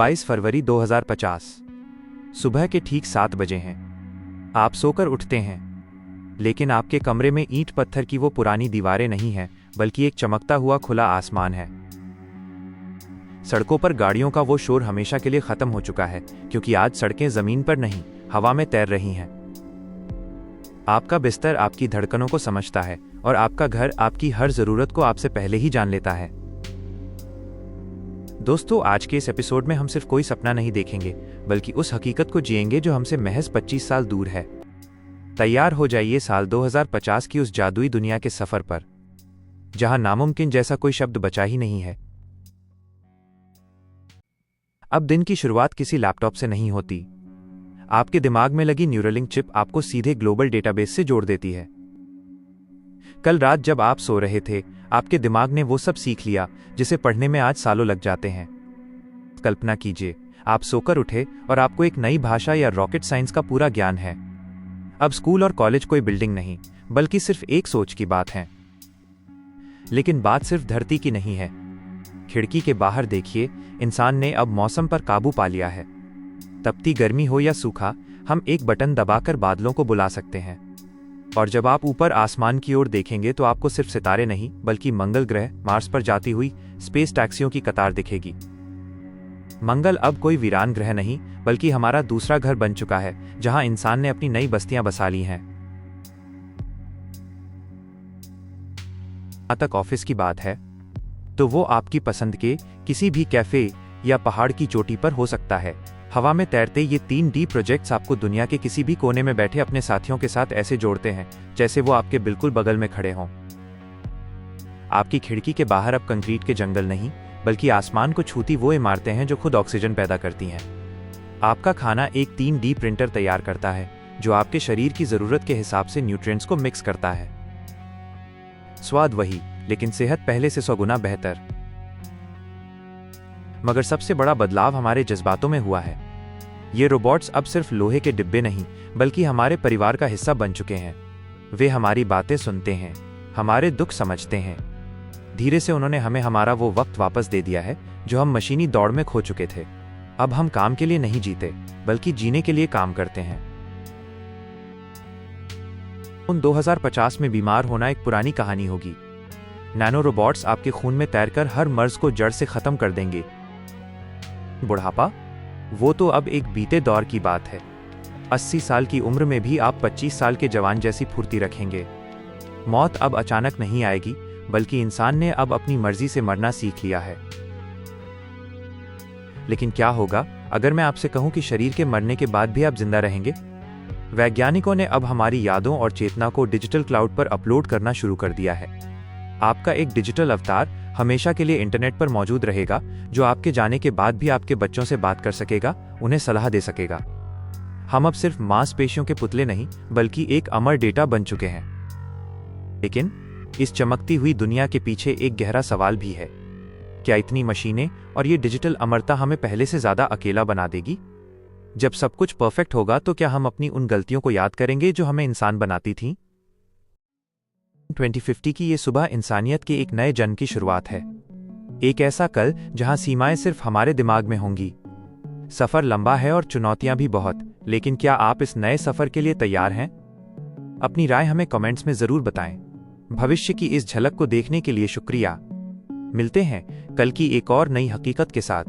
22 फरवरी 2050 सुबह के ठीक 7 बजे हैं। आप सोकर उठते हैं, लेकिन आपके कमरे में ईंट पत्थर की वो पुरानी दीवारें नहीं हैं, बल्कि एक चमकता हुआ खुला आसमान है। सड़कों पर गाड़ियों का वो शोर हमेशा के लिए खत्म हो चुका है, क्योंकि आज सड़कें जमीन पर नहीं, हवा में तैर रही हैं। आपका बिस्तर आपकी धड़कनों को समझता है और आपका घर आपकी हर जरूरत को आपसे पहले ही जान लेता है। दोस्तों, आज के इस एपिसोड में हम सिर्फ कोई सपना नहीं देखेंगे, बल्कि उस हकीकत को जिएंगे जो हमसे महज 25 साल दूर है। तैयार हो जाइए साल 2050 की उस जादुई दुनिया के सफर पर, जहां नामुमकिन जैसा कोई शब्द बचा ही नहीं है। अब दिन की शुरुआत किसी लैपटॉप से नहीं होती। आपके दिमाग में लगी न्यूरलिंक चिप आपको सीधे ग्लोबल डेटाबेस से जोड़ देती है। कल रात जब आप सो रहे थे, आपके दिमाग ने वो सब सीख लिया जिसे पढ़ने में आज सालों लग जाते हैं। कल्पना कीजिए, आप सोकर उठे और आपको एक नई भाषा या रॉकेट साइंस का पूरा ज्ञान है। अब स्कूल और कॉलेज कोई बिल्डिंग नहीं, बल्कि सिर्फ एक सोच की बात है। लेकिन बात सिर्फ धरती की नहीं है। खिड़की के बाहर देखिए, इंसान ने अब मौसम पर काबू पा लिया है। तपती गर्मी हो या सूखा, हम एक बटन दबाकर बादलों को बुला सकते हैं। और जब आप ऊपर आसमान की ओर देखेंगे तो आपको सिर्फ सितारे नहीं, बल्कि मंगल ग्रह, मार्स पर जाती हुई स्पेस टैक्सियों की कतार दिखेगी। मंगल अब कोई वीरान ग्रह नहीं, बल्कि हमारा दूसरा घर बन चुका है, जहां इंसान ने अपनी नई बस्तियां बसा ली हैं। जहां तक ऑफिस की बात है, तो वो आपकी पसंद के किसी भी कैफे या पहाड़ की चोटी पर हो सकता है। हवा में तैरते ये 3D प्रोजेक्ट्स आपको दुनिया के किसी भी कोने में बैठे अपने साथियों के साथ ऐसे जोड़ते हैं जैसे वो आपके बिल्कुल बगल में खड़े हों। आपकी खिड़की के बाहर अब कंक्रीट के जंगल नहीं, बल्कि आसमान को छूती वो इमारतें हैं जो खुद ऑक्सीजन पैदा करती हैं। आपका खाना एक 3D प्रिंटर तैयार करता है, जो आपके शरीर की जरूरत के हिसाब से न्यूट्रिएंट्स को मिक्स करता है। स्वाद वही, लेकिन सेहत पहले से 100 गुना बेहतर। मगर सबसे बड़ा बदलाव हमारे जज्बातों में हुआ है। ये रोबोट्स अब सिर्फ लोहे के डिब्बे नहीं, बल्कि हमारे परिवार का हिस्सा बन चुके हैं। वे हमारी बातें सुनते हैं, हमारे दुख समझते हैं। धीरे से उन्होंने हमें हमारा वो वक्त वापस दे दिया है जो हम मशीनी दौड़ में खो चुके थे। अब हम काम के लिए नहीं जीते, बल्कि जीने के लिए काम करते हैं। 2050 में बीमार होना एक पुरानी कहानी होगी। नैनो रोबोट्स आपके खून में तैरकर हर मर्ज को जड़ से खत्म कर देंगे। बुढ़ापा, वो तो अब एक बीते दौर की बात है। 80 साल की उम्र में भी आप 25 साल के जवान जैसी फुर्ती रखेंगे। मौत अब अचानक नहीं आएगी, बल्कि इंसान ने अब अपनी मर्जी से मरना सीख लिया है। लेकिन क्या होगा अगर मैं आपसे कहूं कि शरीर के मरने के बाद भी आप जिंदा रहेंगे? वैज्ञानिकों ने अब हमारी यादों और चेतना को डिजिटल क्लाउड पर अपलोड करना शुरू कर दिया है। आपका एक डिजिटल अवतार हमेशा के लिए इंटरनेट पर मौजूद रहेगा, जो आपके जाने के बाद भी आपके बच्चों से बात कर सकेगा, उन्हें सलाह दे सकेगा। हम अब सिर्फ मांसपेशियों के पुतले नहीं, बल्कि एक अमर डेटा बन चुके हैं। लेकिन इस चमकती हुई दुनिया के पीछे एक गहरा सवाल भी है। क्या इतनी मशीनें और ये डिजिटल अमरता हमें पहले से ज्यादा अकेला बना देगी? जब सब कुछ परफेक्ट होगा तो क्या हम अपनी उन गलतियों को याद करेंगे जो हमें इंसान बनाती थीं? 2050 की ये सुबह इंसानियत के एक नए जन्म की शुरुआत है। एक ऐसा कल जहां सीमाएं सिर्फ हमारे दिमाग में होंगी। सफर लंबा है और चुनौतियां भी बहुत, लेकिन क्या आप इस नए सफर के लिए तैयार हैं? अपनी राय हमें कमेंट्स में जरूर बताएं। भविष्य की इस झलक को देखने के लिए शुक्रिया। मिलते हैं कल की एक और नई हकीकत के साथ।